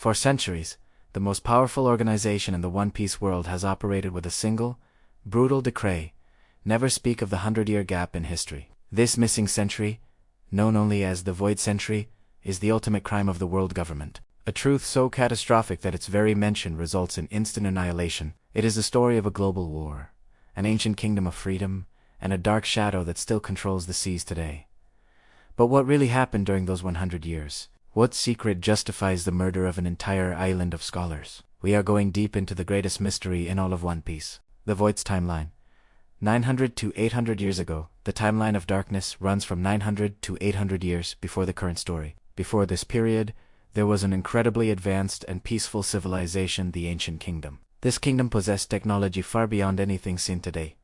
For centuries, the most powerful organization in the One Piece world has operated with a single, brutal decree: never speak of the 100-year gap in history. This missing century, known only as the Void Century, is the ultimate crime of the world government. A truth so catastrophic that its very mention results in instant annihilation. It is the story of a global war, an ancient kingdom of freedom, and a dark shadow that still controls the seas today. But what really happened during those 100 years? What secret justifies the murder of an entire island of scholars? We are going deep into the greatest mystery in all of One Piece, the Void's timeline. 900 to 800 years ago, the timeline of darkness runs from 900 to 800 years before the current story. Before this period, there was an incredibly advanced and peaceful civilization, the Ancient Kingdom. This kingdom possessed technology far beyond anything seen today,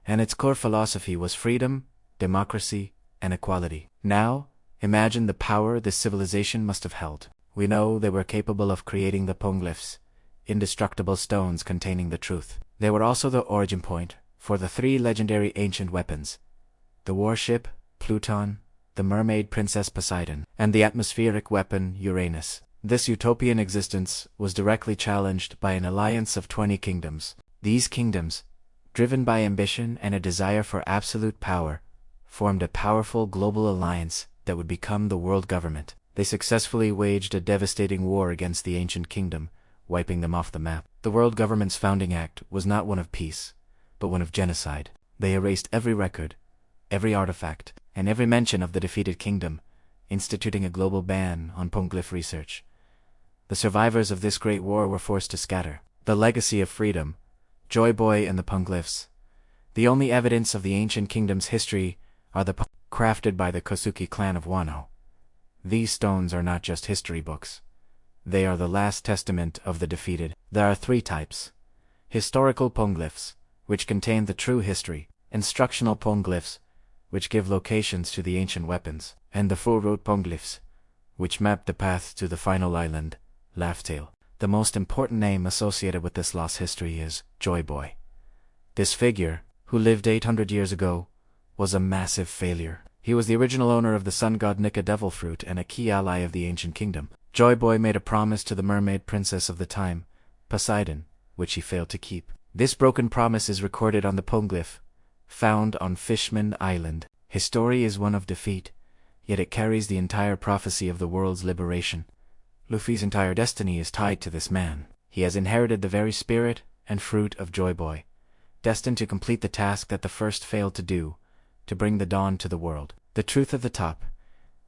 and its core philosophy was freedom, democracy, and equality. Now, imagine the power this civilization must have held. We know they were capable of creating the Poneglyphs, indestructible stones containing the truth. They were also the origin point for the 3 legendary ancient weapons: the warship, Pluton, the mermaid princess Poseidon, and the atmospheric weapon, Uranus. This utopian existence was directly challenged by an alliance of 20 kingdoms. These kingdoms, driven by ambition and a desire for absolute power, formed a powerful global alliance that would become the world government. They successfully waged a devastating war against the Ancient Kingdom, wiping them off the map. The world government's founding act was not one of peace, but one of genocide. They erased every record, every artifact, and every mention of the defeated kingdom, instituting a global ban on Poneglyph research. The survivors of this great war were forced to scatter. The legacy of freedom, Joy Boy and the Poneglyphs. The only evidence of the Ancient Kingdom's history are the crafted by the Kosuke clan of Wano. These stones are not just history books. They are the last testament of the defeated. There are 3 types: historical Poneglyphs, which contain the true history; instructional Poneglyphs, which give locations to the ancient weapons; and the full route Poneglyphs, which map the path to the final island, Laugh-Tale. The most important name associated with this lost history is Joy Boy. This figure, who lived 800 years ago, was a massive failure. He was the original owner of the sun god Nika Devil Fruit and a key ally of the Ancient Kingdom. Joy Boy made a promise to the mermaid princess of the time, Poseidon, which he failed to keep. This broken promise is recorded on the Poneglyph, found on Fishman Island. His story is one of defeat, yet it carries the entire prophecy of the world's liberation. Luffy's entire destiny is tied to this man. He has inherited the very spirit and fruit of Joy Boy, destined to complete the task that the first failed to do, to bring the dawn to the world. The truth at the top.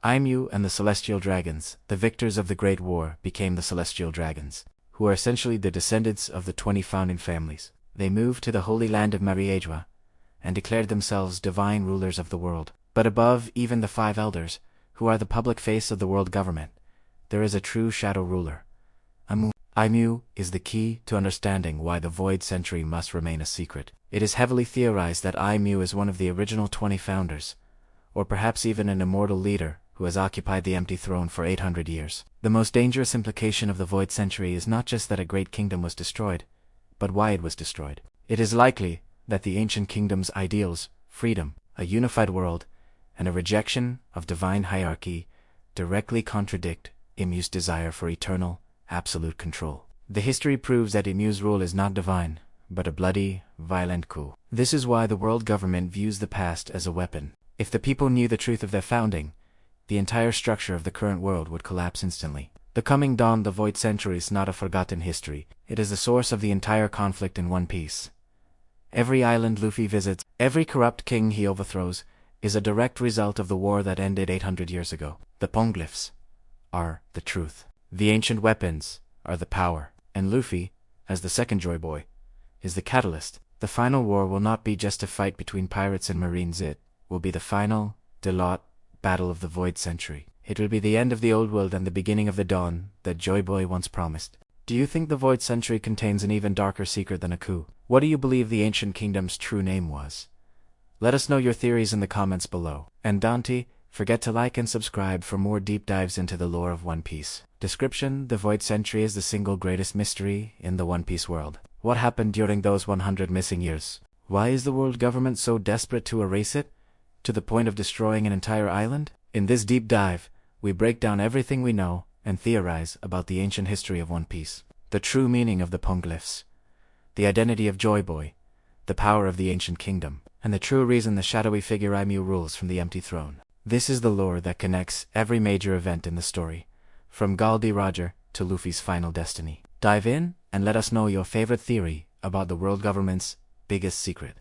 Aimu and the Celestial Dragons, the victors of the Great War, became the Celestial Dragons, who are essentially the descendants of the 20 founding families. They moved to the Holy Land of Mariedwa and declared themselves divine rulers of the world. But above even the 5 elders, who are the public face of the world government, there is a true shadow ruler. Aimu is the key to understanding why the Void Century must remain a secret. It is heavily theorized that Aimu is one of the original 20 founders, or perhaps even an immortal leader who has occupied the empty throne for 800 years. The most dangerous implication of the Void Century is not just that a great kingdom was destroyed, but why it was destroyed. It is likely that the Ancient Kingdom's ideals, freedom, a unified world, and a rejection of divine hierarchy directly contradict Aimu's desire for eternal, absolute control. The history proves that Aimu's rule is not divine, but a bloody, violent coup. This is why the world government views the past as a weapon. If the people knew the truth of their founding, the entire structure of the current world would collapse instantly. The coming dawn, the Void Century, is not a forgotten history. It is the source of the entire conflict in One Piece. Every island Luffy visits, every corrupt king he overthrows, is a direct result of the war that ended 800 years ago. The Poneglyphs are the truth. The ancient weapons are the power. And Luffy, as the second Joy Boy, is the catalyst. The final war will not be just a fight between pirates and marines. It will be the final, Delot, battle of the Void Century. It will be the end of the old world and the beginning of the dawn that Joy Boy once promised. Do you think the Void Century contains an even darker secret than a coup? What do you believe the Ancient Kingdom's true name was? Let us know your theories in the comments below. And Dante, forget to like and subscribe for more deep dives into the lore of One Piece. Description: the Void Century is the single greatest mystery in the One Piece world. What happened during those 100 missing years? Why is the world government so desperate to erase it, to the point of destroying an entire island? In this deep dive, we break down everything we know and theorize about the ancient history of One Piece, the true meaning of the Poneglyphs, the identity of Joy Boy, the power of the ancient kingdom, and the true reason the shadowy figure Imu rules from the empty throne. This is the lore that connects every major event in the story, from Gol D Roger to Luffy's final destiny. Dive in and let us know your favorite theory about the world government's biggest secret.